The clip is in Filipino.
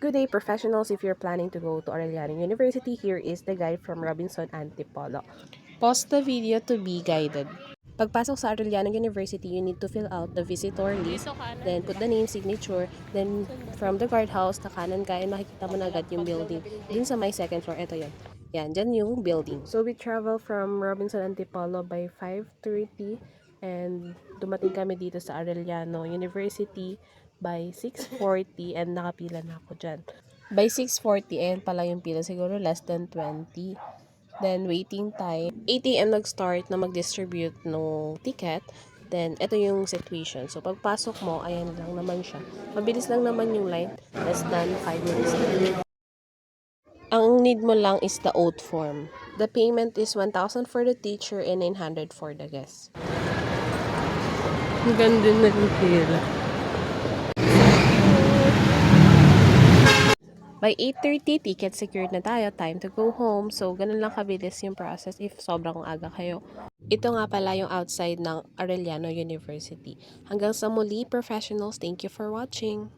Good day, professionals. If you're planning to go to Arellano University, here is the guide from Robinson Antipolo. Pause the video to be guided. Pagpasok sa Arellano University, you need to fill out the visitor list, then put the name, signature, then from the guardhouse, na kanan ka, and makikita mo na agad yung building. Dun sa may second floor, ito yan. Yan, dyan yung building. So we travel from Robinson Antipolo by 5:30 and dumating kami dito sa Arellano University by 6:40 and nakapila na ako dyan. By 6:40, ayan pala yung pila, siguro less than 20. Then, waiting time. 8 a.m. nag-start na mag-distribute ng ticket. Then, ito yung situation. So, pagpasok mo, ayan lang naman siya. Mabilis lang naman yung line. Less than 5 minutes lang. Ang need mo lang is the oath form. The payment is 1,000 for the teacher and 900 for the guest. Ang ganda na yung pila. By 8:30, ticket secured na tayo. Time to go home. So, ganun lang kabilis yung process if sobrang aga kayo. Ito nga pala yung outside ng Arellano University. Hanggang sa muli, professionals. Thank you for watching.